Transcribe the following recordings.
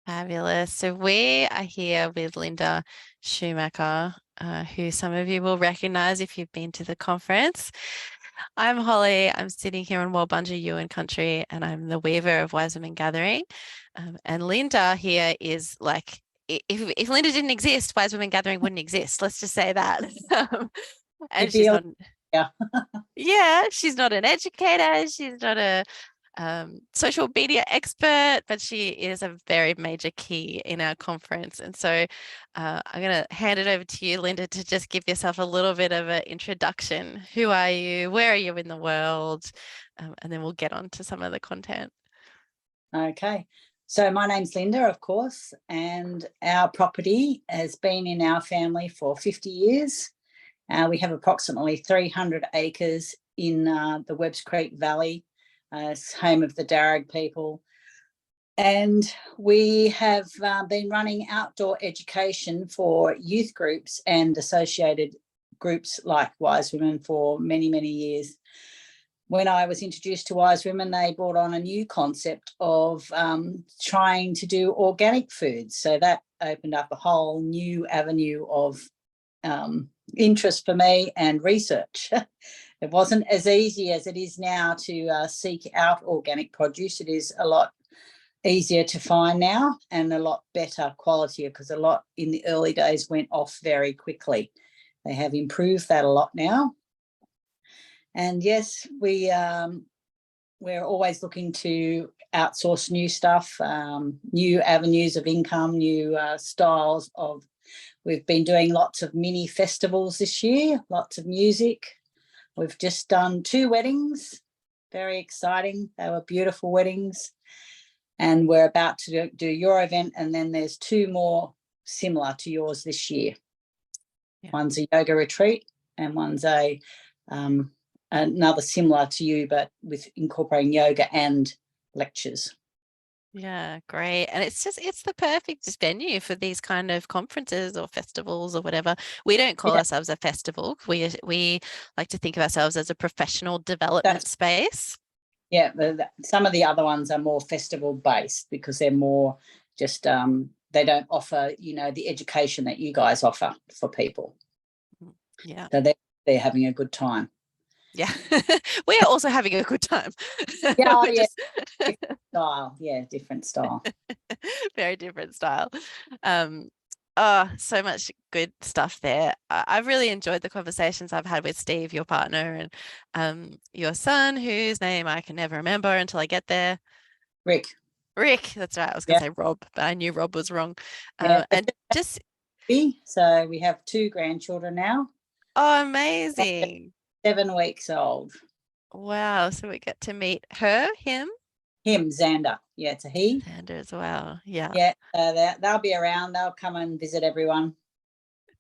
Fabulous. So we are here with Lynda Schumacher, who some of you will recognize if you've been to the conference. I'm Holly. I'm sitting here on Walbunja Yuin country, and I'm the weaver of Wise Women Gathering. And Lynda here is like, if Lynda didn't exist, Wise Women Gathering wouldn't exist. Let's just say that. And she's not, yeah. yeah, she's not an educator. She's not a social media expert, but she is a very major key in our conference. And so I'm going to hand it over to you, Lynda, to just give yourself a little bit of an introduction. Who are you? Where are you in the world? And then we'll get on to some of the content. Okay. So my name's Lynda, of course, and our property has been in our family for 50 years. We have approximately 300 acres in the Webbs Creek Valley. It's home of the Darug people. And we have been running outdoor education for youth groups and associated groups like Wise Women for many, many years. When I was introduced to Wise Women, they brought on a new concept of trying to do organic foods. So that opened up a whole new avenue of interest for me and research. It wasn't as easy as it is now to seek out organic produce. It is a lot easier to find now and a lot better quality, because a lot in the early days went off very quickly. They have improved that a lot now. And yes, we're always looking to outsource new stuff, new avenues of income, new styles of. We've been doing lots of mini festivals this year, lots of music. We've just done 2 weddings, very exciting. They were beautiful weddings. And we're about to do your event, and then there's 2 more similar to yours this year. Yeah. One's a yoga retreat and one's another similar to you, but with incorporating yoga and lectures. Yeah, great. And it's the perfect venue for these kind of conferences or festivals or whatever. We don't call ourselves a festival. We like to think of ourselves as a professional development space. Yeah, some of the other ones are more festival based because they're more just they don't offer, the education that you guys offer for people. Yeah. So they're having a good time. Yeah. We are also having a good time. Yeah, different style. Yeah, different style. Very different style. So much good stuff there. I've really enjoyed the conversations I've had with Steve, your partner, and your son, whose name I can never remember until I get there. Rick, that's right. I was going to say Rob, but I knew Rob was wrong. And just so we have 2 grandchildren now. Oh, amazing. 7 weeks old. Wow. So we get to meet her, him, Xander. Yeah, it's a he. Xander as well. Yeah. Yeah, they'll be around. They'll come and visit everyone.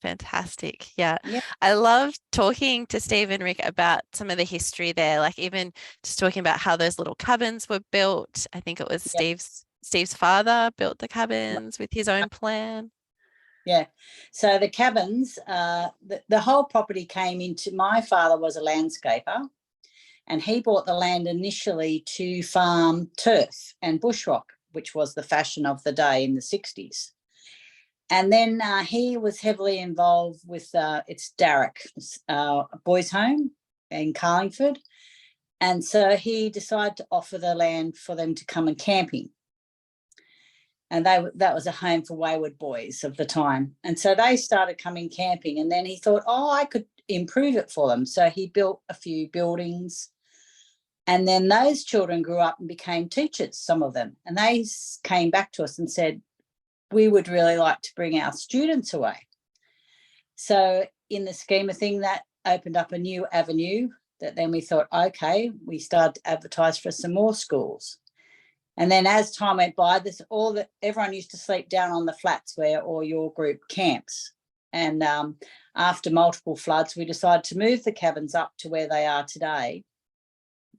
Fantastic. Yeah. I love talking to Steve and Rick about some of the history there, like even just talking about how those little cabins were built. I think it was Steve's father built the cabins with his own plan. Yeah. So the cabins, the whole property came into, my father was a landscaper, and he bought the land initially to farm turf and bushrock, which was the fashion of the day in the 60s. And then he was heavily involved with it's Darug, boys' home in Carlingford. And so he decided to offer the land for them to come and camping. And that was a home for wayward boys of the time. And so they started coming camping. And then he thought, I could improve it for them. So he built a few buildings. And then those children grew up and became teachers, some of them. And they came back to us and said, we would really like to bring our students away. So in the scheme of things, that opened up a new avenue that then we thought, okay, we started to advertise for some more schools. And then as time went by, everyone used to sleep down on the flats where all your group camps. And after multiple floods, we decided to move the cabins up to where they are today.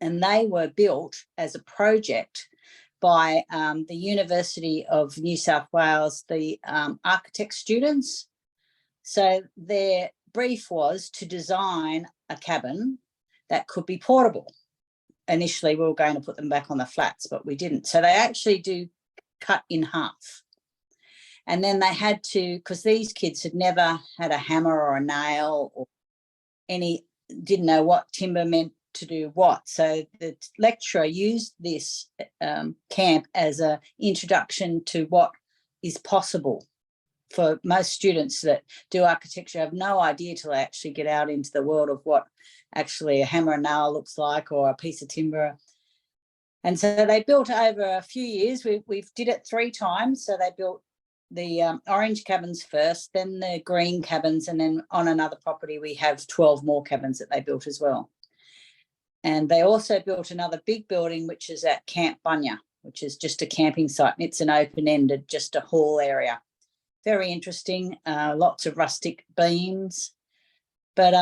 And they were built as a project by the University of New South Wales, the architect students. So their brief was to design a cabin that could be portable. Initially, we were going to put them back on the flats, but we didn't. So they actually do cut in half. And then they had to, because these kids had never had a hammer or a nail or didn't know what timber meant to do what. So the lecturer used this camp as an introduction to what is possible. For most students that do architecture have no idea till they actually get out into the world of what actually a hammer and nail looks like, or a piece of timber. And so they built over a few years. We've did it 3 times. So they built the orange cabins first, then the green cabins, and then on another property we have 12 more cabins that they built as well. And they also built another big building, which is at Camp Bunya, which is just a camping site. And it's an open-ended, just a hall area. Very interesting, lots of rustic beams. But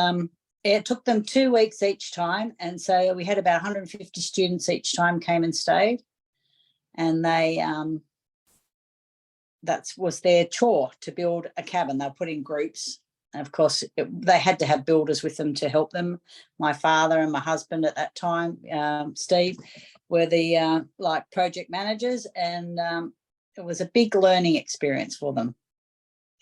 it took them 2 weeks each time. And so we had about 150 students each time came and stayed. And they that was their chore, to build a cabin. They were put in groups. And of course, they had to have builders with them to help them. My father and my husband at that time, Steve, were the project managers. And it was a big learning experience for them.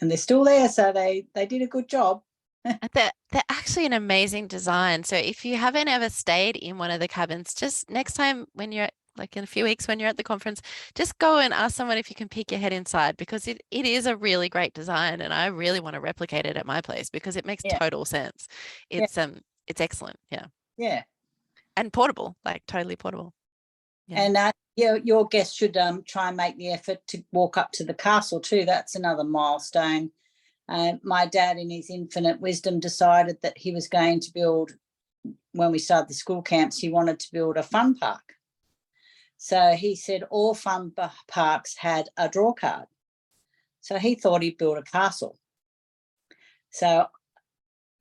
And they're still there, so they did a good job. They're actually an amazing design. So if you haven't ever stayed in one of the cabins, just next time when you're like in a few weeks when you're at the conference, just go and ask someone if you can peek your head inside, because it is a really great design, and I really want to replicate it at my place because it makes total sense. It's excellent. Yeah. And portable, like totally portable. And your guests should try and make the effort to walk up to the castle too. That's another milestone. My dad, in his infinite wisdom, decided that he was going to build, when we started the school camps, he wanted to build a fun park. So he said all fun parks had a draw card. So he thought he'd build a castle. So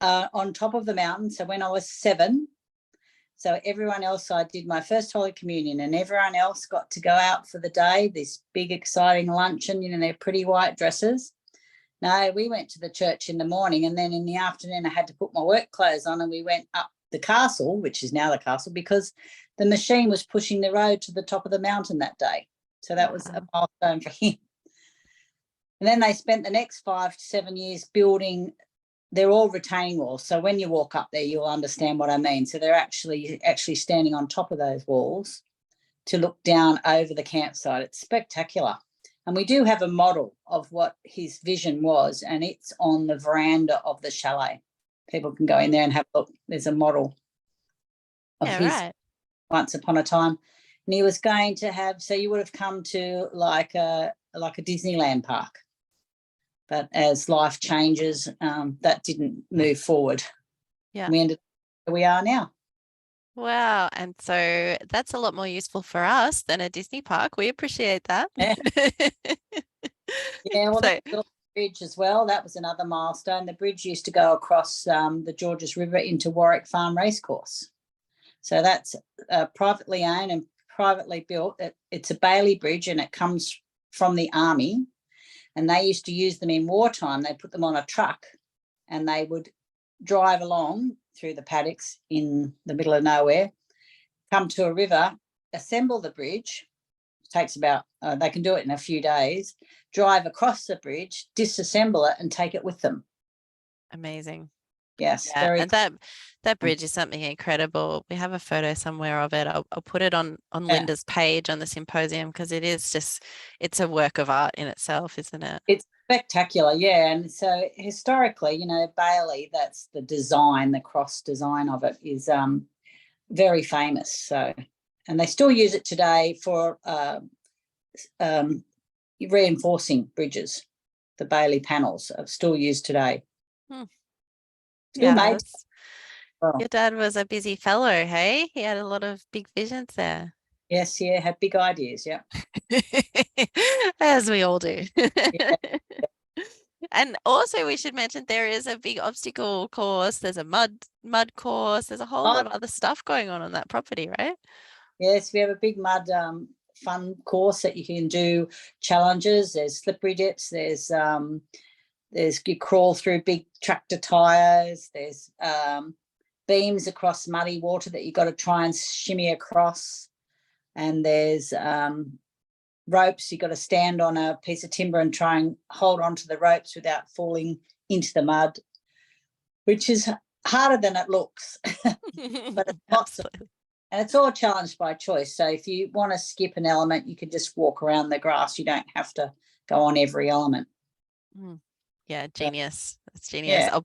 on top of the mountain, so when I was 7, so everyone else, I did my first Holy Communion, and everyone else got to go out for the day, this big exciting luncheon, their pretty white dresses. No, we went to the church in the morning, and then in the afternoon I had to put my work clothes on, and we went up the castle, which is now the castle, because the machine was pushing the road to the top of the mountain that day. So that was a milestone for him. And then they spent the next 5 to 7 years building. They're all retaining walls. So when you walk up there, you'll understand what I mean. So they're actually standing on top of those walls to look down over the campsite. It's spectacular. And we do have a model of what his vision was, and it's on the veranda of the chalet. People can go in there and have a look. There's a model of his once upon a time. And he was going to have, so you would have come to like a Disneyland park. But as life changes, that didn't move forward. Yeah. We ended up where we are now. Wow. And so that's a lot more useful for us than a Disney park. We appreciate that. Yeah, well, they built the bridge as well. That was another milestone. The bridge used to go across the Georges River into Warwick Farm Racecourse. So that's privately owned and privately built. It's a Bailey Bridge, and it comes from the Army. And they used to use them in wartime. They put them on a truck, and they would drive along through the paddocks in the middle of nowhere, come to a river, assemble the bridge. It takes about, they can do it in a few days, drive across the bridge, disassemble it, and take it with them. Amazing. Yes. Yeah, and that bridge is something incredible. We have a photo somewhere of it. I'll put it on Lynda's page on the symposium, because it is just, it's a work of art in itself, isn't it? It's spectacular, yeah. And so historically, Bailey, that's the design, the cross design of it is very famous. So, and they still use it today for reinforcing bridges. The Bailey panels are still used today. Yeah, your dad was a busy fellow, hey? He had a lot of big visions there. Yes, yeah, had big ideas, yeah. As we all do. Yeah. And also we should mention there is a big obstacle course, there's a mud course, there's a whole lot of other stuff going on that property, right? Yes, we have a big mud fun course that you can do challenges. There's slippery dips, there's you crawl through big tractor tires, there's beams across muddy water that you've got to try and shimmy across, and there's ropes. You've got to stand on a piece of timber and try and hold on to the ropes without falling into the mud, which is harder than it looks. But it's lots of, and it's all challenged by choice. So if you want to skip an element, you can just walk around the grass. You don't have to go on every element. Yeah, genius. That's genius. Yeah.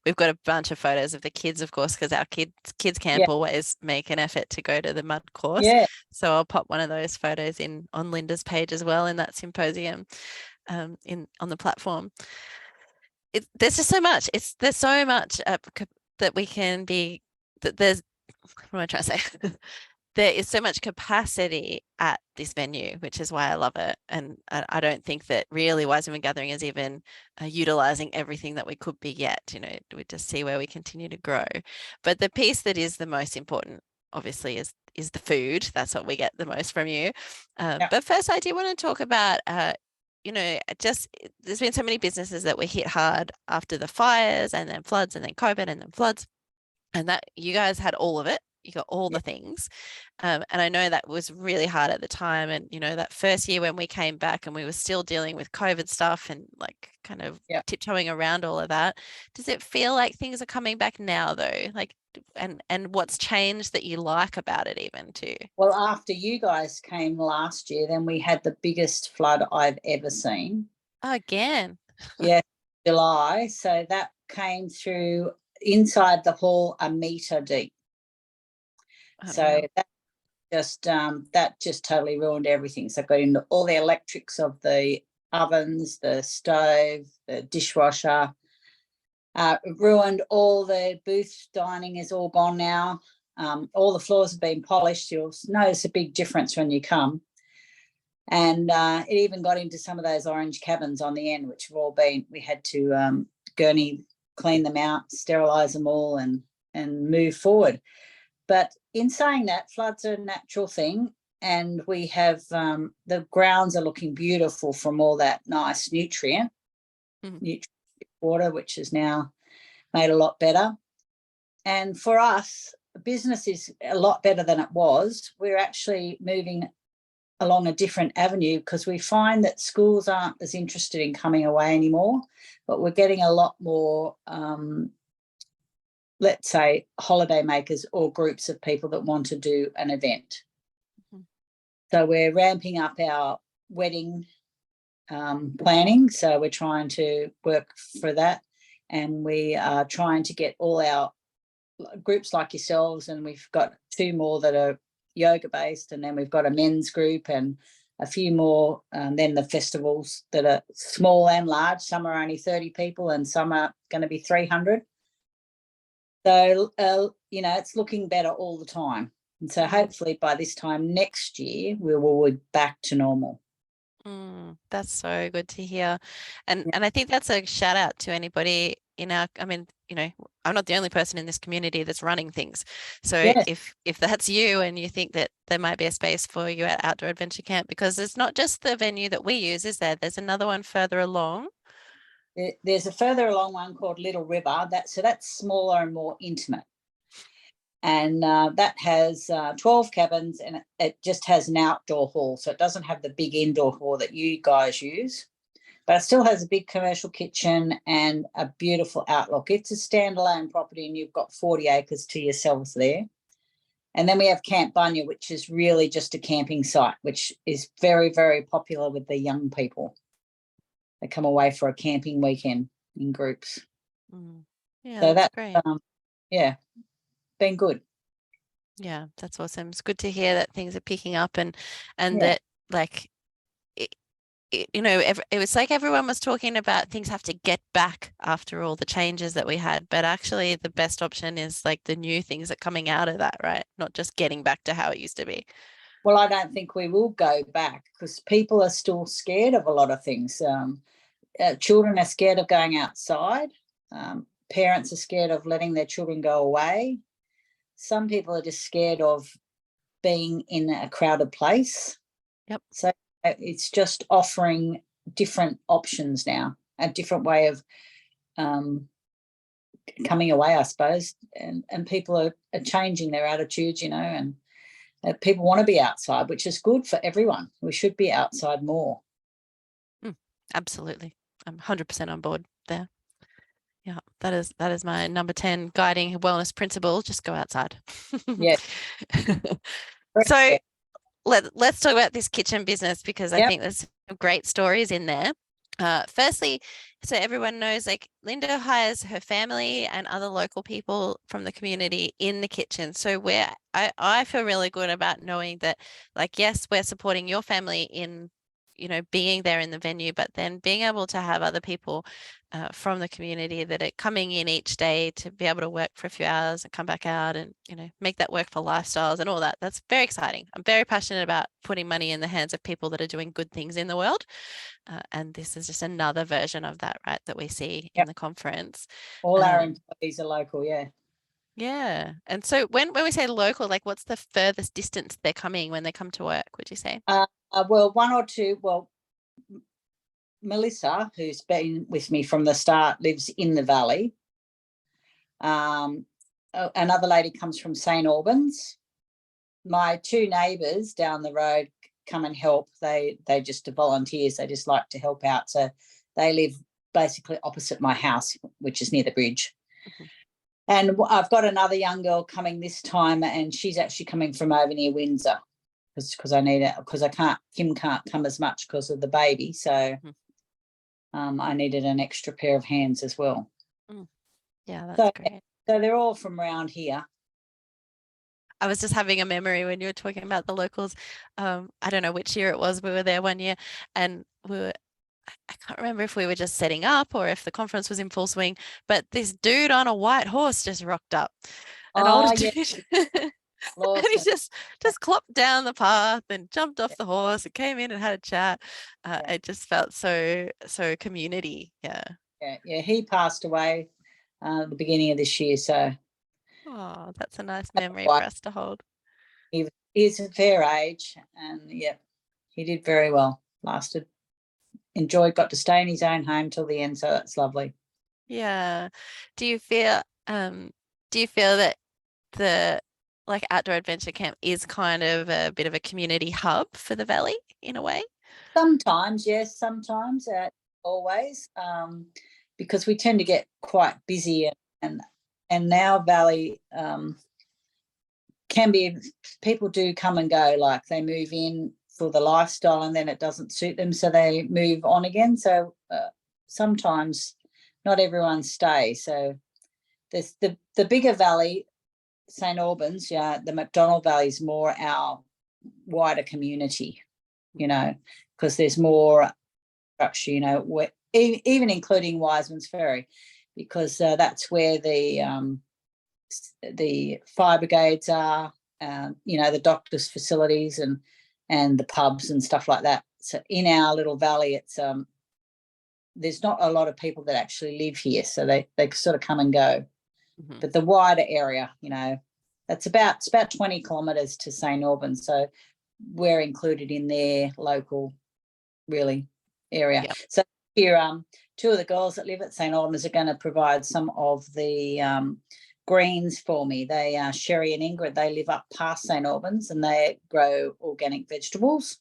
We've got a bunch of photos of the kids, of course, because our kids camp always make an effort to go to the mud course. Yeah. So I'll pop one of those photos in on Lynda's page as well in that symposium on the platform. There's just so much. There's so much that we can be, that there's, what am I trying to say? There is so much capacity at this venue, which is why I love it. And I don't think that really Wise Women Gathering is even utilizing everything that we could be yet. You know, we just see where we continue to grow. But the piece that is the most important, obviously, is the food. That's what we get the most from you. But first, I do want to talk about, you know, there's been so many businesses that were hit hard after the fires and then floods and then COVID and then floods. And that you guys had all of it. You got all the things. And I know that was really hard at the time. And, you know, that first year when we came back and we were still dealing with COVID stuff and like kind of tiptoeing around all of that. Does it feel like things are coming back now though? Like, and what's changed that you like about it even too? Well, after you guys came last year, then we had the biggest flood I've ever seen. Again. Yeah, July. So that came through inside the hall 1 metre deep. So that just totally ruined everything. So I got into all the electrics of the ovens, the stove, the dishwasher. Ruined all the booth dining is all gone now. All the floors have been polished. You'll notice a big difference when you come. And it even got into some of those orange cabins on the end, which have all been, we had to gurney clean them out, sterilise them all and move forward. But in saying that, floods are a natural thing, and we have the grounds are looking beautiful from all that nice nutrient water, which is now made a lot better. And for us, business is a lot better than it was. We're actually moving along a different avenue because we find that schools aren't as interested in coming away anymore, but we're getting a lot more let's say holiday makers or groups of people that want to do an event. So we're ramping up our wedding planning. So we're trying to work for that, and we are trying to get all our groups like yourselves, and we've got 2 more that are yoga based, and then we've got a men's group and a few more, then the festivals that are small and large. Some are only 30 people and some are going to be 300. So, you know, it's looking better all the time. And so hopefully by this time next year, we will be back to normal. That's so good to hear. And I think that's a shout out to anybody in our, I mean, you know, I'm not the only person in this community that's running things. So if that's you and you think that there might be a space for you at Outdoor Adventure Camp, because it's not just the venue that we use, is there? There's another one further along. There's a further along one called Little River. That's smaller and more intimate. And that has 12 cabins, and it just has an outdoor hall. So it doesn't have the big indoor hall that you guys use, but it still has a big commercial kitchen and a beautiful outlook. It's a standalone property and you've got 40 acres to yourselves there. And then we have Camp Bunya, which is really just a camping site, which is very, very popular with the young people. They come away for a camping weekend in groups. Yeah, so that's great. Been good. Yeah, that's awesome. It's good to hear that things are picking up and that, like, you know, it was like everyone was talking about things have to get back after all the changes that we had, but actually the best option is like the new things that are coming out of that, right? Not just getting back to how it used to be. Well, I don't think we will go back because people are still scared of a lot of things. Children are scared of going outside. Parents are scared of letting their children go away. Some people are just scared of being in a crowded place. Yep. So it's just offering different options now, a different way of coming away, I suppose. And people are changing their attitudes, you know, and people want to be outside, which is good for everyone. We should be outside more. Absolutely. I'm 100% on board there. Yeah, that is my number 10 guiding wellness principle. Just go outside. Yeah. So let's talk about this kitchen business, because I think there's some great stories in there. Firstly, so everyone knows, like, Lynda hires her family and other local people from the community in the kitchen. So I feel really good about knowing that, like, yes, we're supporting your family in, being there in the venue, but then being able to have other people from the community that are coming in each day to be able to work for a few hours and come back out and, make that work for lifestyles and all that. That's very exciting. I'm very passionate about putting money in the hands of people that are doing good things in the world. And this is just another version of that, right, that we see in the conference. All our employees are local, yeah. Yeah. And so when we say local, like, what's the furthest distance they're coming when they come to work, would you say? Well, one or two. Well, Melissa, who's been with me from the start, lives in the valley. Another lady comes from St. Albans. My two neighbours down the road come and help. They just are volunteers. They just like to help out. So they live basically opposite my house, which is near the bridge. Mm-hmm. And I've got another young girl coming this time, and she's actually coming from over near Windsor, because I need it, because Kim can't come as much because of the baby. So I needed an extra pair of hands as well. Yeah, that's great. So they're all from around here. I was just having a memory when you were talking about the locals. I don't know which year it was. We were there one year, and I can't remember if we were just setting up or if the conference was in full swing, but this dude on a white horse just rocked up. An older dude. And he just clopped down the path and jumped off the horse and came in and had a chat. It just felt so community. Yeah. Yeah. He passed away at the beginning of this year. So. Oh, that's a nice memory for us to hold. He's a fair age, and he did very well. Got to stay in his own home till the end, so that's lovely. Yeah. Do you feel that the outdoor adventure camp is kind of a bit of a community hub for the valley in a way? Sometimes, yes, sometimes, always, because we tend to get quite busy, and our valley can be, people do come and go, like they move in for the lifestyle and then it doesn't suit them, so they move on again. So sometimes not everyone stays. So there's the bigger valley, St. Albans, the McDonald Valley is more our wider community, because there's more structure, even including Wiseman's Ferry, because that's where the fire brigades are, the doctors' facilities and the pubs and stuff like that. So in our little valley, it's there's not a lot of people that actually live here, so they sort of come and go. Mm-hmm. But the wider area, it's about 20 kilometres to St. Albans, so we're included in their local, really, area. Yep. So here, two of the girls that live at St. Albans are going to provide some of the greens for me. They are Sherry and Ingrid. They live up past St. Albans and they grow organic vegetables.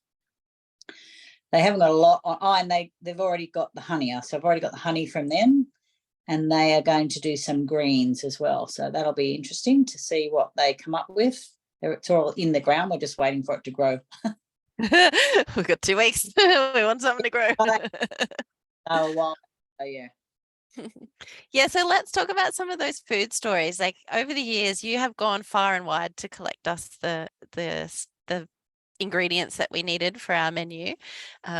They haven't got a lot and they've already got the honey. So I've already got the honey from them, and they are going to do some greens as well. So that'll be interesting to see what they come up with. It's all in the ground. We're just waiting for it to grow. We've got 2 weeks. We want something to grow. Well, yeah. Yeah, so let's talk about some of those food stories. Like, over the years, you have gone far and wide to collect us the ingredients that we needed for our menu.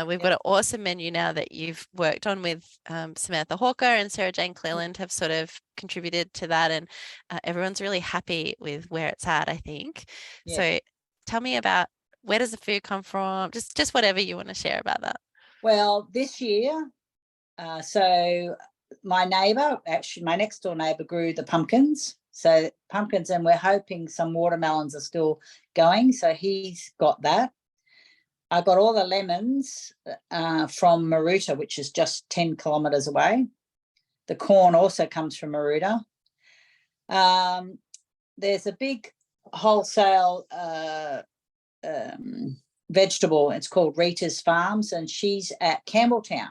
We've got an awesome menu now that you've worked on with Samantha Hawker and Sarah Jane Cleland have sort of contributed to that, and everyone's really happy with where it's at, I think. Yeah. So tell me about, where does the food come from? Just whatever you want to share about that. Well, this year, so my next door neighbour grew the pumpkins. So pumpkins, and we're hoping some watermelons are still going. So he's got that. I got all the lemons from Maruta, which is just 10 kilometres away. The corn also comes from Maruta. There's a big wholesale vegetable. It's called Rita's Farms, and she's at Campbelltown.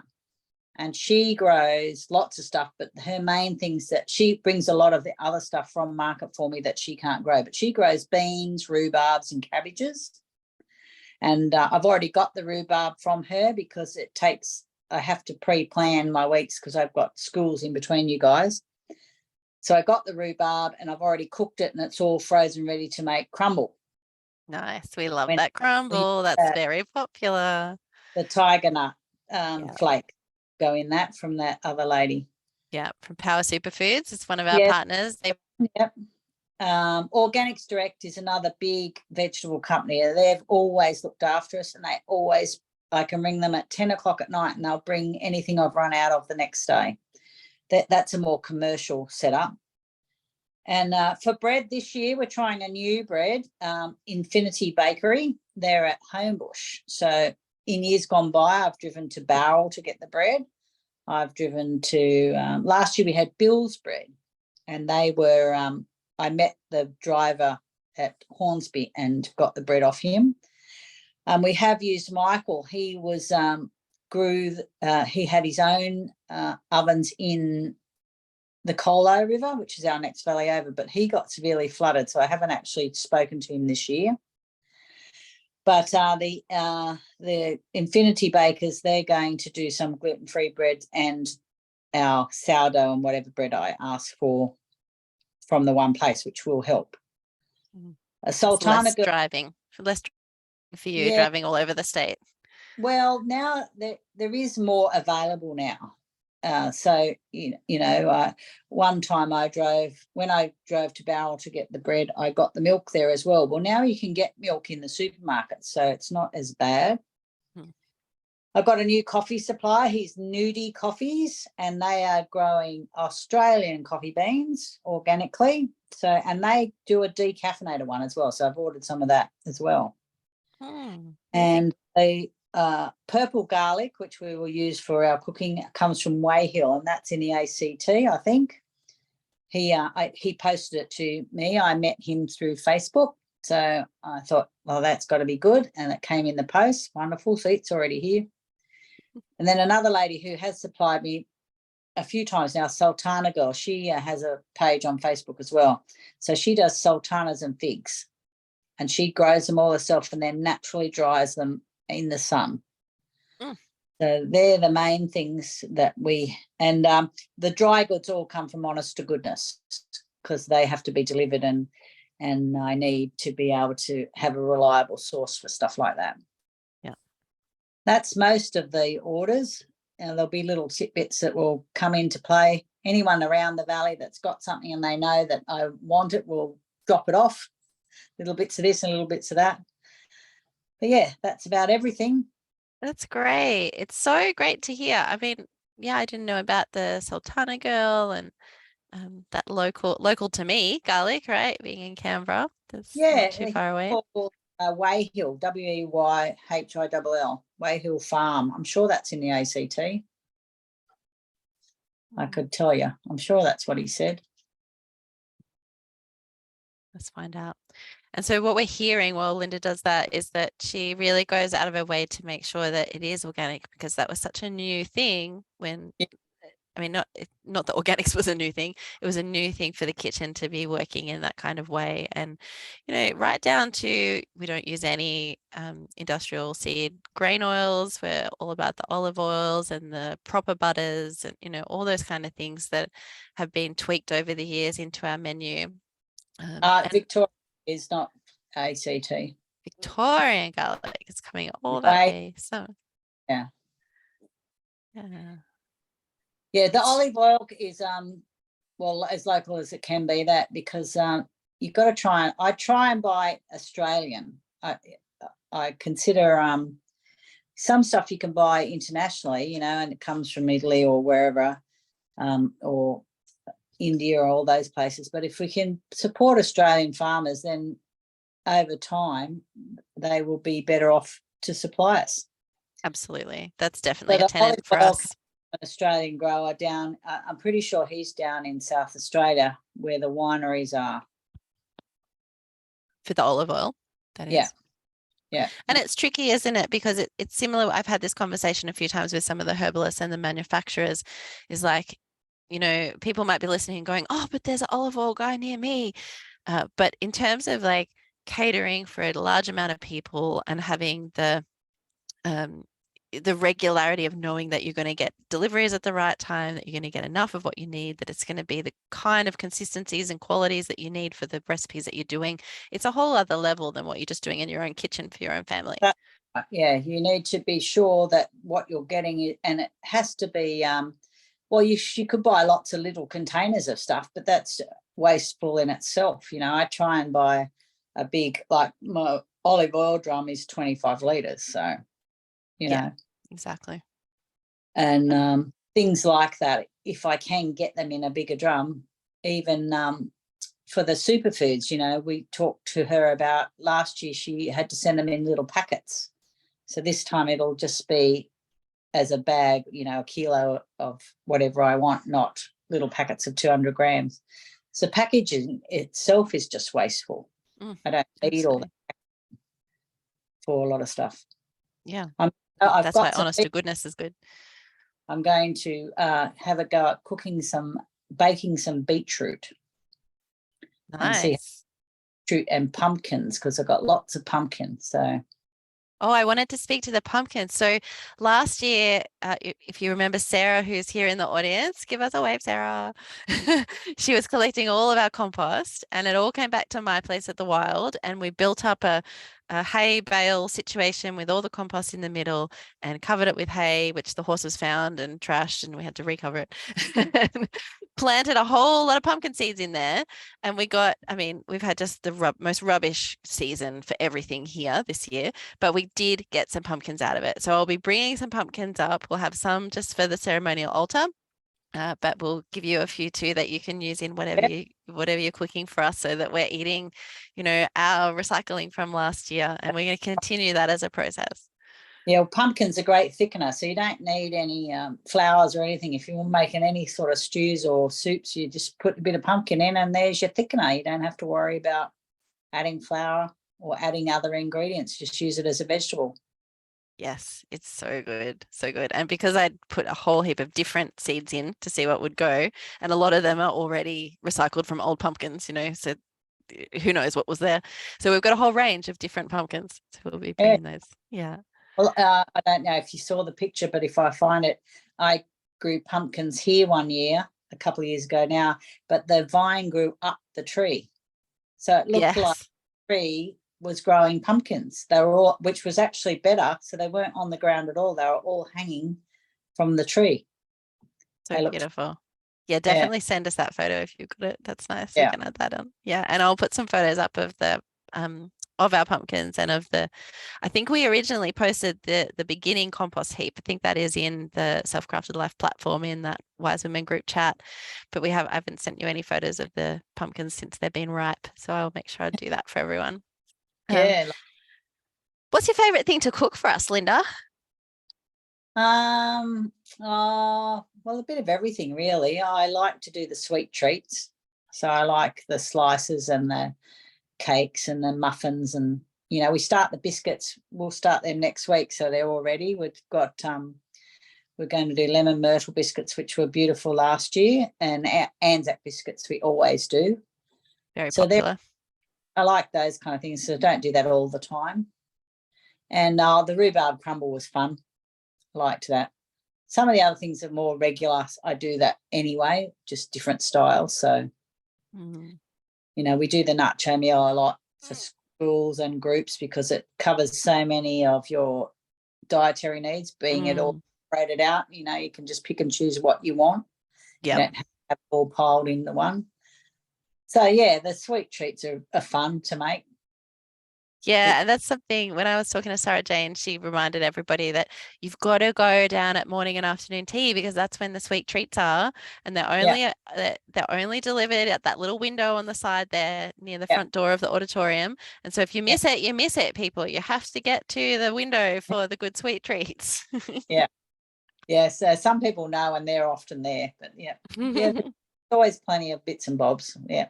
And she grows lots of stuff, but her main things that she brings a lot of the other stuff from market for me that she can't grow. But she grows beans, rhubarbs, and cabbages. And I've already got the rhubarb from her because I have to pre-plan my weeks because I've got schools in between you guys. So I got the rhubarb and I've already cooked it and it's all frozen, ready to make crumble. Nice. We love that crumble. That's very popular. The tiger nut flake go in that from that other lady. Yeah, from Power Superfoods. It's one of our partners. Yep. Organics Direct is another big vegetable company. They've always looked after us, and I can ring them at 10 o'clock at night and they'll bring anything I've run out of the next day. That's a more commercial setup. And for bread this year, we're trying a new bread, Infinity Bakery. They're at Homebush. So in years gone by, I've driven to Bowral to get the bread. I've driven to, last year we had Bill's Bread, and they were, I met the driver at Hornsby and got the bread off him. We have used Michael. He was, he had his own ovens in the Colo River, which is our next valley over, but he got severely flooded, so I haven't actually spoken to him this year. But the Infinity Bakers, they're going to do some gluten-free bread and our sourdough and whatever bread I ask for from the one place, which will help. A Sultana less driving for you, driving all over the state. Well, now there is more available now. So, one time when I drove to Bowral to get the bread, I got the milk there as well. Well, now you can get milk in the supermarket, so it's not as bad. I've got a new coffee supplier. He's Nudie Coffees, and they are growing Australian coffee beans organically. So, and they do a decaffeinated one as well. So I've ordered some of that as well. And they purple garlic, which we will use for our cooking, comes from Wayhill, and that's in the ACT, I think. He posted it to me. I met him through Facebook, so I thought, well, that's got to be good, and it came in the post. Wonderful. See, it's already here. And then another lady who has supplied me a few times now, Sultana Girl, she has a page on Facebook as well. So she does sultanas and figs, and she grows them all herself and then naturally dries them in the sun. So they're the main things that and the dry goods all come from Honest to Goodness because they have to be delivered, and I need to be able to have a reliable source for stuff like that. Yeah. That's most of the orders, and there'll be little tidbits that will come into play. Anyone around the valley that's got something and they know that I want it will drop it off, little bits of this and little bits of that. But yeah, that's about everything. That's great. It's so great to hear. I mean, I didn't know about the Sultana Girl and that local to me, garlic, right? Being in Canberra, that's not too far away. Wayhill, Weyhill, Wayhill Farm. I'm sure that's in the ACT. I could tell you. I'm sure that's what he said. Let's find out. And so what we're hearing while Lynda does that is that she really goes out of her way to make sure that it is organic, because that was such a new thing when, I mean, not that organics was a new thing. It was a new thing for the kitchen to be working in that kind of way. And, right down to, we don't use any industrial seed grain oils. We're all about the olive oils and the proper butters and, all those kind of things that have been tweaked over the years into our menu. Victoria is not ACT. Victorian garlic is coming all that way. So yeah, the olive oil is as local as it can be, that because you've got to I try and buy Australian. I consider some stuff you can buy internationally, and it comes from Italy or wherever, or India or all those places. But if we can support Australian farmers, then over time they will be better off to supply us. Absolutely. That's definitely a tenet for us. An Australian grower down, I'm pretty sure he's down in South Australia where the wineries are. for the olive oil, that Yeah. is. Yeah. And it's tricky, isn't it? Because it's similar. I've had this conversation a few times with some of the herbalists and the manufacturers, is like, people might be listening and going, oh, but there's an olive oil guy near me. But in terms of like catering for a large amount of people and having um, the regularity of knowing that you're going to get deliveries at the right time, that you're going to get enough of what you need, that it's going to be the kind of consistencies and qualities that you need for the recipes that you're doing. It's a whole other level than what you're just doing in your own kitchen for your own family. Yeah, you need to be sure that what you're getting, and it has to be, well, you could buy lots of little containers of stuff, but that's wasteful in itself. I try and buy a big, like my olive oil drum is 25 litres, so Yeah, exactly. And things like that, if I can get them in a bigger drum, even for the superfoods, we talked to her about last year, she had to send them in little packets. So this time it'll just be as a bag, a kilo of whatever I want, not little packets of 200 grams. So packaging itself is just wasteful. I don't need all that for a lot of stuff. Yeah. I've That's why got honest to goodness is good. I'm going to have a go at baking some beetroot. Nice. And see beetroot and pumpkins, because I've got lots of pumpkins. So. Oh, I wanted to speak to the pumpkins. So last year, if you remember Sarah, who's here in the audience, give us a wave, Sarah. She was collecting all of our compost, and it all came back to my place at the Wild, and we built up a hay bale situation with all the compost in the middle and covered it with hay, which the horses found and trashed, and we had to recover it. Planted a whole lot of pumpkin seeds in there, and we've had just the most rubbish season for everything here this year, but we did get some pumpkins out of it. So I'll be bringing some pumpkins up. We'll have some just for the ceremonial altar, but we'll give you a few too that you can use in whatever you're cooking for us, so that we're eating, our recycling from last year, and we're going to continue that as a process. Yeah, well, pumpkin's a great thickener, so you don't need any flours or anything. If you're making any sort of stews or soups, you just put a bit of pumpkin in and there's your thickener. You don't have to worry about adding flour or adding other ingredients. Just use it as a vegetable. Yes, it's so good, so good. And because I'd put a whole heap of different seeds in to see what would go, and a lot of them are already recycled from old pumpkins, so who knows what was there. So we've got a whole range of different pumpkins. So we'll be bringing those. Yeah. Well, I don't know if you saw the picture, but if I find it, I grew pumpkins here one year, a couple of years ago now, but the vine grew up the tree. So it looked like the tree was growing pumpkins. They were all, which was actually better. So they weren't on the ground at all. They were all hanging from the tree. So beautiful. Yeah, definitely send us that photo if you've got it. That's nice. We can add that on. Yeah, and I'll put some photos up of the of our pumpkins and of I think we originally posted the beginning compost heap. I think that is in the Self-Crafted Life platform in that Wise Women group chat. But I haven't sent you any photos of the pumpkins since they've been ripe. So I'll make sure I do that for everyone. What's your favorite thing to cook for us, Lynda? Well, a bit of everything, really. I like to do the sweet treats. So I like the slices and the cakes and the muffins, and we start the biscuits. We'll start them next week, so they're all ready. We've got we're going to do lemon myrtle biscuits, which were beautiful last year, and Anzac biscuits we always do. Very popular. I like those kind of things, so don't do that all the time. And the rhubarb crumble was fun. Liked that. Some of the other things are more regular. I do that anyway, just different styles. So, we do the nacho meal a lot for schools and groups because it covers so many of your dietary needs, being it all separated out. You can just pick and choose what you want. Yeah. You don't have it all piled in the one. So, yeah, the sweet treats are fun to make. Yeah, and that's something when I was talking to Sarah Jane, she reminded everybody that you've got to go down at morning and afternoon tea because that's when the sweet treats are, and they're only delivered at that little window on the side there near the front door of the auditorium. And so if you miss it, you miss it, people. You have to get to the window for the good sweet treats. Yeah. So some people know and they're often there, but there's always plenty of bits and bobs. Yeah.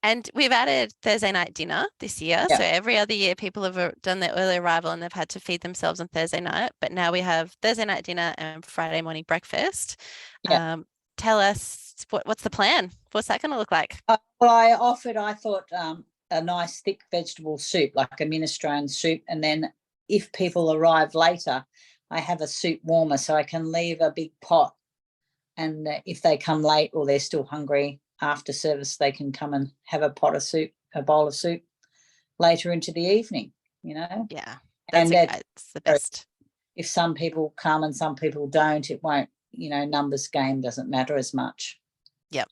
And we've added Thursday night dinner this year. Yeah. So every other year, people have done their early arrival and they've had to feed themselves on Thursday night. But now we have Thursday night dinner and Friday morning breakfast. Yeah. Tell us what's the plan? What's that going to look like? Well, I thought a nice thick vegetable soup, like a minestrone soup. And then if people arrive later, I have a soup warmer so I can leave a big pot. And if they come late or they're still hungry after service, they can come and have a pot of soup, a bowl of soup later into the evening, Yeah, and it's the best. If some people come and some people don't, it won't, numbers game doesn't matter as much. Yep.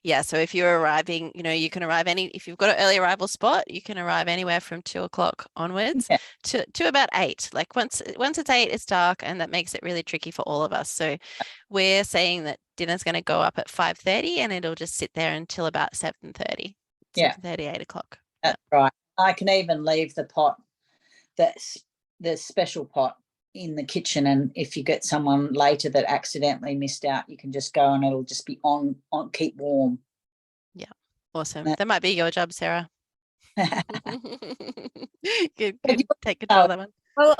Yeah, so if you're arriving, you can arrive if you've got an early arrival spot, you can arrive anywhere from 2 o'clock onwards to about 8. Like once it's 8, it's dark, and that makes it really tricky for all of us. So we're saying that dinner's going to go up at 5:30 and it'll just sit there until about 7:30, 8 o'clock. That's right. I can even leave the pot, that's the special pot, in the kitchen, and if you get someone later that accidentally missed out, you can just go and it'll just be on keep warm. Yeah, awesome. That might be your job, Sarah. Good. Take control of that one. Well,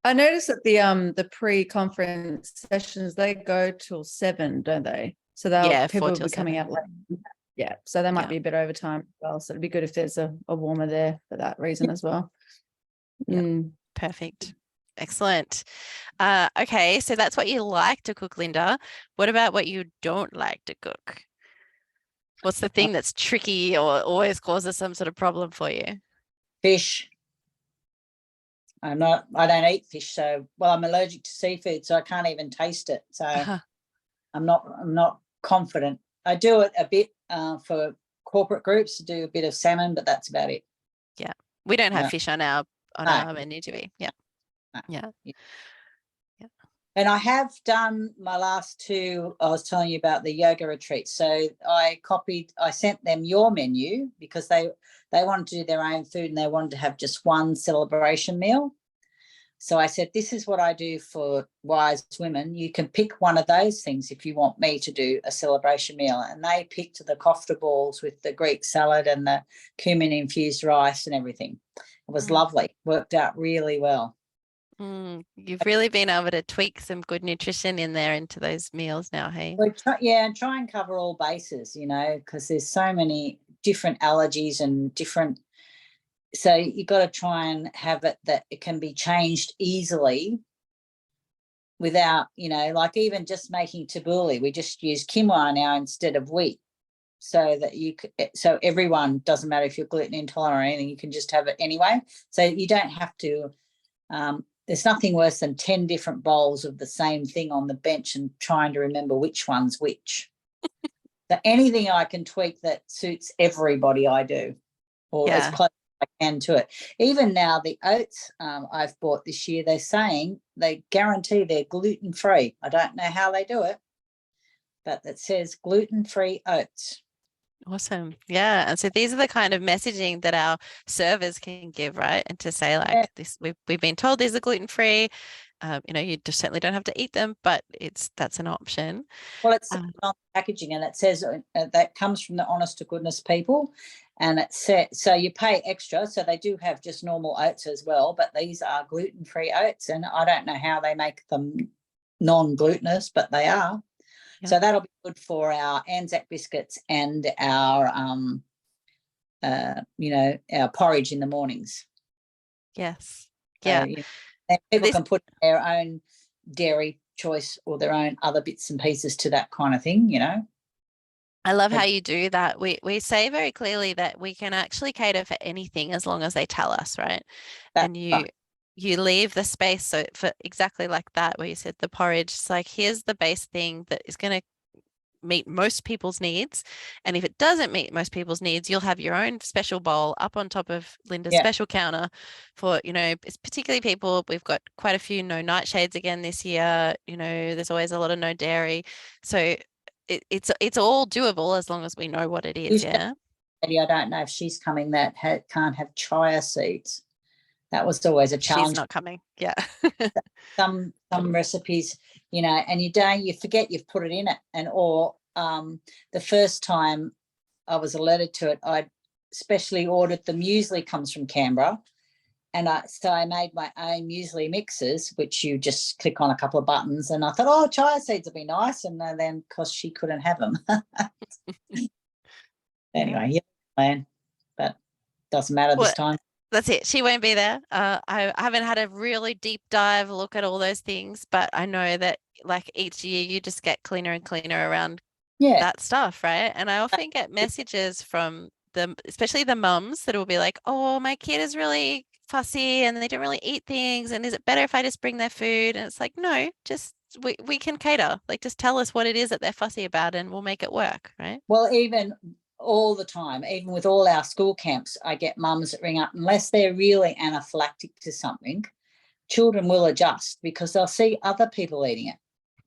I noticed that the pre-conference sessions, they go till 7, don't they? So people will be coming out late. Yeah, so there might be a bit overtime as well. So it'd be good if there's a warmer there for that reason as well. Yeah, perfect. Excellent. Okay, so that's what you like to cook, Lynda. What about what you don't like to cook? What's the thing that's tricky or always causes some sort of problem for you? Fish. I don't eat fish, so I'm allergic to seafood, so I can't even taste it. So I'm not confident. I do it a bit for corporate groups to do a bit of salmon, but that's about it. Yeah, we don't have fish on our menu, do we? Yeah. No. Yeah. And I have done my last 2, I was telling you about the yoga retreats. So I sent them your menu because they wanted to do their own food and they wanted to have just one celebration meal. So I said, this is what I do for Wise Women. You can pick one of those things if you want me to do a celebration meal. And they picked the kofta balls with the Greek salad and the cumin infused rice and everything. It was lovely. Worked out really well. You've really been able to tweak some good nutrition in there into those meals now, hey? And try and cover all bases, because there's so many different allergies and different. So you've got to try and have it that it can be changed easily without, like even just making tabbouleh. We just use quinoa now instead of wheat, so that so everyone, doesn't matter if you're gluten intolerant or anything, you can just have it anyway. So you don't have to. There's nothing worse than 10 different bowls of the same thing on the bench and trying to remember which one's which. So anything I can tweak that suits everybody, I do, or as close as I can to it. Even now, the oats I've bought this year, they're saying they guarantee they're gluten-free. I don't know how they do it, but it says gluten-free oats. Awesome. Yeah. And so these are the kind of messaging that our servers can give, right? And to say like this, we've been told these are gluten-free. You just certainly don't have to eat them, but that's an option. Well, it's on packaging, and it says that comes from the honest to goodness people, and it said so you pay extra. So they do have just normal oats as well, but these are gluten-free oats, and I don't know how they make them non-glutinous, but they are. Yep. So that'll be good for our Anzac biscuits and our our porridge in the mornings. Yes. Yeah. And people can put their own dairy choice or their own other bits and pieces to that kind of thing, I love how you do that. We say very clearly that we can actually cater for anything as long as they tell us, right? And you leave the space so for exactly like that, where you said the porridge, it's like, here's the base thing that is going to meet most people's needs. And if it doesn't meet most people's needs, you'll have your own special bowl up on top of Lynda's special counter for, it's particularly people. We've got quite a few no nightshades again this year. There's always a lot of no dairy. So it's all doable as long as we know what it is. I don't know if she's coming that can't have chia seeds. That was always a challenge. She's not coming. Yeah. Some recipes, and you forget you've put it in it, or the first time I was alerted to it, specially ordered the muesli, comes from Canberra. And so I made my own muesli mixes, which you just click on a couple of buttons. And I thought, oh, chia seeds would be nice. And then, because she couldn't have them. Anyway, yeah, plan, but doesn't matter this time. That's it. She won't be there. I haven't had a really deep dive look at all those things, but I know that like each year you just get cleaner and cleaner around that stuff, right? And I often get messages from them, especially the mums, that will be like, oh, my kid is really fussy and they don't really eat things, and is it better if I just bring their food? And it's like, no, just we can cater. Like, just tell us what it is that they're fussy about and we'll make it work, right? Well, even all the time, even with all our school camps, I get mums that ring up, unless they're really anaphylactic to something, children will adjust because they'll see other people eating it.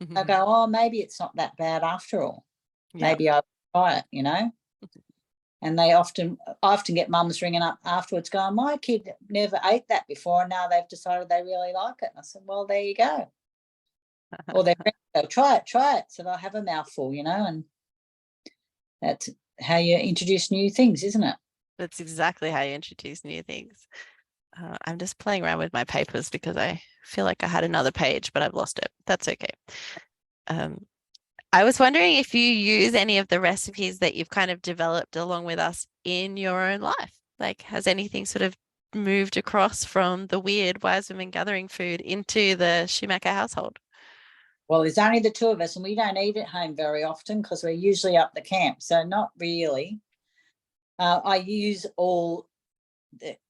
They'll go, oh, maybe it's not that bad after all. Maybe I'll try it, you know. And I often get mums ringing up afterwards going, my kid never ate that before and now they've decided they really like it. And I said, well, there you go. Or they'll go, try it. So they'll have a mouthful, you know, and that's how you introduce new things, isn't it? That's exactly how you introduce new things. I'm just playing around with my papers because I feel like I had another page, but I've lost it. That's okay. I was wondering if you use any of the recipes that you've kind of developed along with us in your own life. Like, has anything sort of moved across from the weird Wise Women gathering food into the Schumacher household? Well, there's only the two of us and we don't eat at home very often because we're usually up the camp. So not really. I use all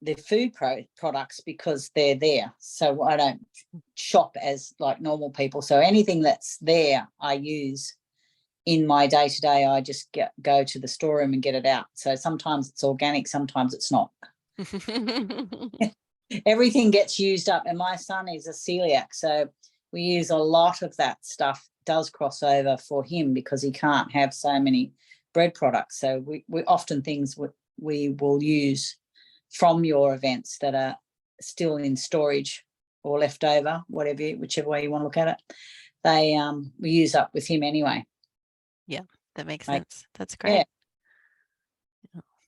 the food products because they're there. So I don't shop as like normal people. So anything that's there, I use in my day-to-day. I just go to the storeroom and get it out. So sometimes it's organic, sometimes it's not. Everything gets used up. And my son is a celiac. So we use a lot of that stuff. Does cross over for him because he can't have so many bread products. So we often things we will use from your events that are still in storage or left over, whichever way you want to look at it, we use up with him anyway. Yeah, that makes sense. That's great.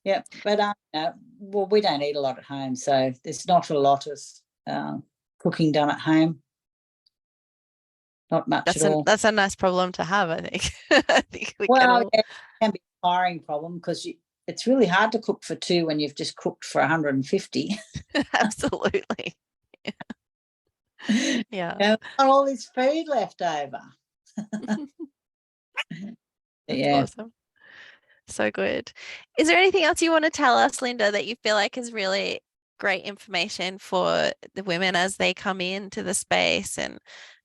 Yeah, but well, we don't eat a lot at home, so there's not a lot of cooking done at home. Not much at all. That's a nice problem to have, I think. I think it can be a tiring problem because it's really hard to cook for two when you've just cooked for 150. Absolutely. Yeah. Got all this food left over. That's awesome. So good. Is there anything else you want to tell us, Lynda, that you feel like is really great information for the women as they come into the space, and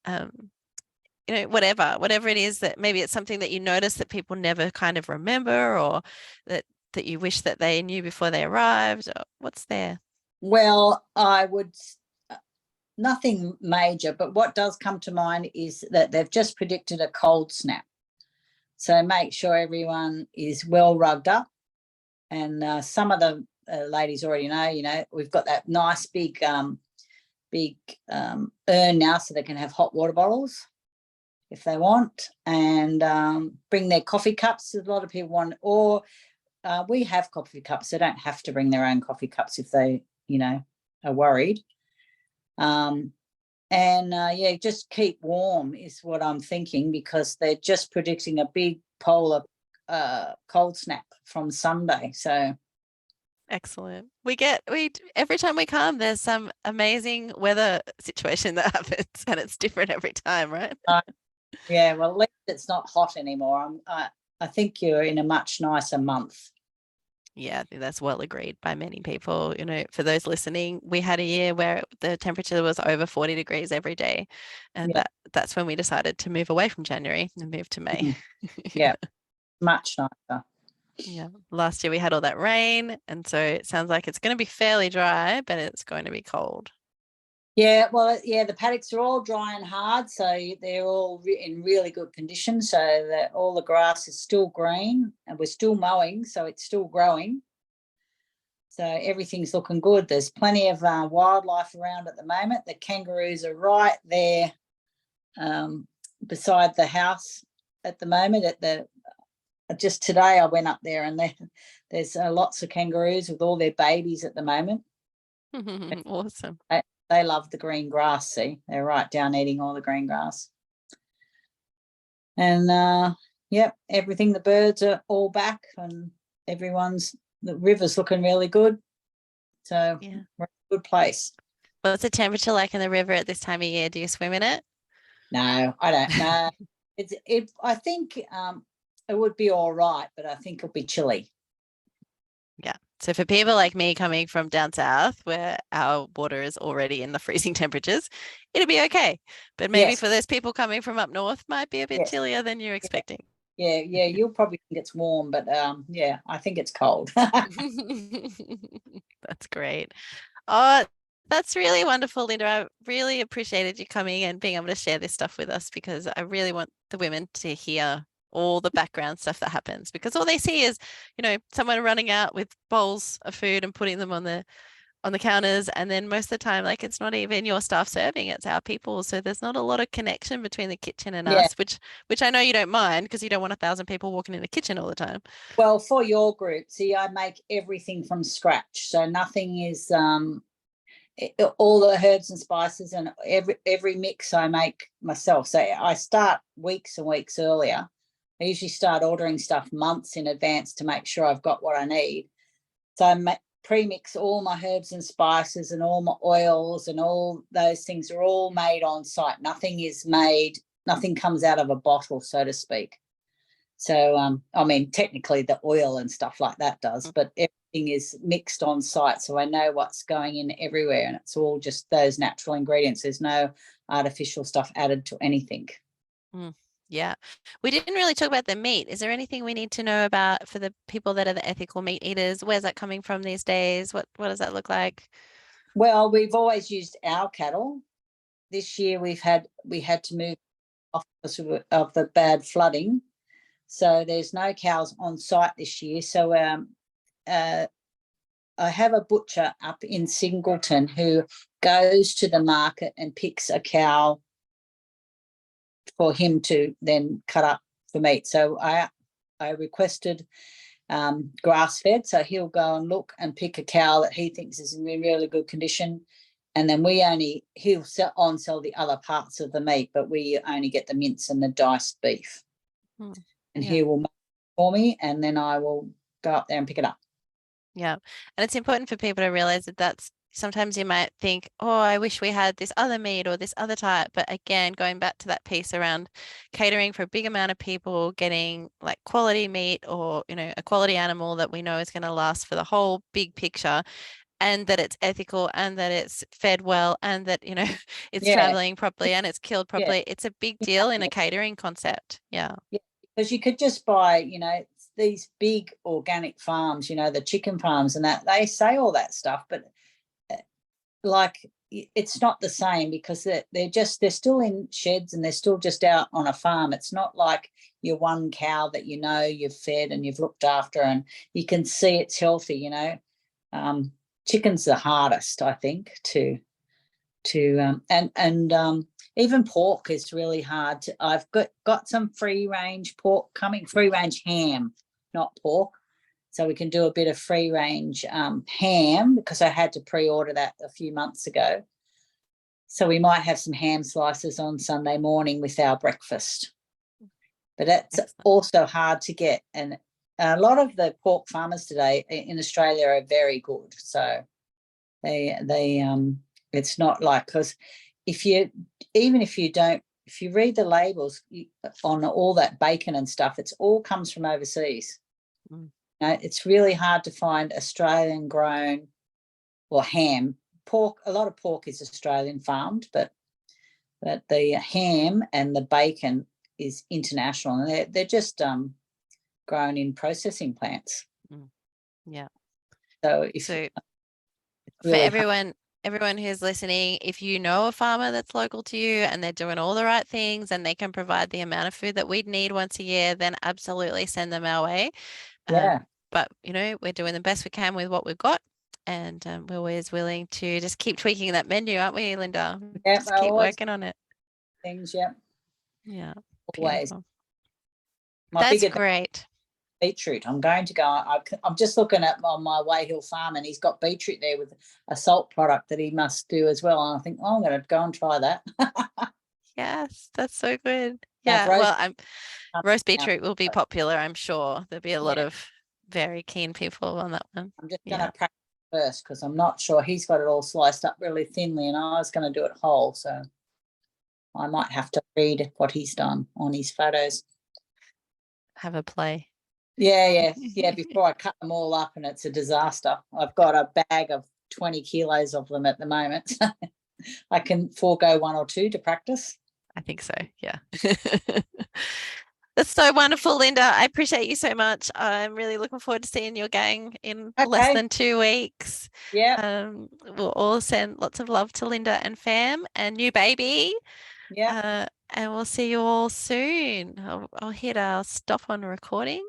you know, whatever it is, that maybe it's something that you notice that people never kind of remember, or that you wish that they knew before they arrived, or what's there? Well, I would, nothing major, but what does come to mind is that they've just predicted a cold snap. So make sure everyone is well rugged up. And some of the ladies already know, we've got that nice big urn now, so they can have hot water bottles if they want, and bring their coffee cups. A lot of people want, or we have coffee cups. They don't have to bring their own coffee cups if they, are worried. Just keep warm is what I'm thinking, because they're just predicting a big polar cold snap from Sunday. So excellent. Every time we come, there's some amazing weather situation that happens, and it's different every time, right? Yeah, well, at least it's not hot anymore. I think you're in a much nicer month. Yeah, I think that's well agreed by many people. For those listening, we had a year where the temperature was over 40 degrees every day. And that's when we decided to move away from January and move to May. Yeah, much nicer. Yeah, last year we had all that rain. And so it sounds like it's going to be fairly dry, but it's going to be cold. Yeah, well, the paddocks are all dry and hard, so they're all in really good condition, so that all the grass is still green, and we're still mowing, so it's still growing. So everything's looking good. There's plenty of wildlife around at the moment. The kangaroos are right there beside the house at the moment, at the just today I went up there, and there's lots of kangaroos with all their babies at the moment. Awesome. They love the green grass. See, they're right down eating all the green grass. And yep, everything, the birds are all back, and the river's looking really good. So yeah, we're in a good place. What's the temperature like in the river at this time of year? Do you swim in it? No, I don't know. I think it would be all right, but I think it'll be chilly. Yeah. So for people like me coming from down south, where our water is already in the freezing temperatures, it'll be okay. But maybe Yes. for those people coming from up north, might be a bit Yes. chillier than you're expecting. Yeah, you'll probably think it's warm, but yeah, I think it's cold. That's great. Oh, that's really wonderful, Lynda. I really appreciated you coming and being able to share this stuff with us, because I really want the women to hear all the background stuff that happens, because all they see is, someone running out with bowls of food and putting them on the counters, and then most of the time, like, it's not even your staff serving, it's our people. So there's not a lot of connection between the kitchen and us, which I know you don't mind, because you don't want 1,000 people walking in the kitchen all the time. Well, for your group, see, I make everything from scratch, so nothing is all the herbs and spices, and every mix I make myself. So I start weeks and weeks earlier. I usually start ordering stuff months in advance to make sure I've got what I need. So I pre-mix all my herbs and spices, and all my oils, and all those things are all made on site. Nothing comes out of a bottle, so to speak. So, I mean, technically the oil and stuff like that does, but everything is mixed on site. So I know what's going in everywhere, and it's all just those natural ingredients. There's no artificial stuff added to anything. Yeah. We didn't really talk about the meat. Is there anything we need to know about for the people that are the ethical meat eaters? Where's that coming from these days? What does that look like? Well, we've always used our cattle. This year we had to move off because of the bad flooding. So there's no cows on site this year. So I have a butcher up in Singleton who goes to the market and picks a cow for him to then cut up for meat. So I requested grass-fed, so he'll go and look and pick a cow that he thinks is in really good condition, and then he'll sell the other parts of the meat, but we only get the mince and the diced beef. And he will make it for me, and then I will go up there and pick it up. Yeah. And it's important for people to realize that sometimes you might think, oh, I wish we had this other meat or this other type. But again, going back to that piece around catering for a big amount of people, getting like quality meat or, a quality animal that we know is going to last for the whole big picture, and that it's ethical, and that it's fed well, and that, it's traveling properly, and it's killed properly. It's a big deal in a catering concept. Yeah. Because you could just buy, these big organic farms, the chicken farms and that, they say all that stuff, but like it's not the same, because they're still in sheds, and they're still just out on a farm. It's not like your one cow that you've fed and you've looked after, and you can see it's healthy. Chicken's the hardest, I think, to even pork is really hard. I've got some free range pork coming, free range ham, not pork. So we can do a bit of free range ham, because I had to pre-order that a few months ago. So we might have some ham slices on Sunday morning with our breakfast. But that's also hard to get. And a lot of the pork farmers today in Australia are very good. So they it's not like, because if you read the labels on all that bacon and stuff, it's all comes from overseas. It's really hard to find Australian grown or ham. Pork, a lot of pork is Australian farmed, but the ham and the bacon is international, and they're just grown in processing plants. Yeah. So for everyone who's listening, if you know a farmer that's local to you and they're doing all the right things and they can provide the amount of food that we'd need once a year, then absolutely send them our way. But we're doing the best we can with what we've got, and we're always willing to just keep tweaking that menu, aren't we, Lynda? Just keep working on it. Things, yeah. Always. That's great. beetroot. I'm going to go. I'm just looking at on my Way Hill farm, and he's got beetroot there with a salt product that he must do as well. And I think, oh, I'm going to go and try that. Yes, that's so good. Now, Yeah, well, roast now, beetroot will be popular, I'm sure. There'll be a lot yeah, of very keen people on that one. I'm just going Yeah. to practice first because I'm not sure. He's got it all sliced up really thinly, and I was going to do it whole. So I might have to read what he's done on his photos. Have a play. Yeah. Before I cut them all up, and it's a disaster. I've got a bag of 20 kilos of them at the moment. I can forego one or two to practice. I think so. Yeah. That's so wonderful, Lynda. I appreciate you so much. I'm really looking forward to seeing your gang in less than 2 weeks. Yeah. We'll all send lots of love to Lynda and fam and new baby. Yeah. And we'll see you all soon. I'll hit our stop on recording.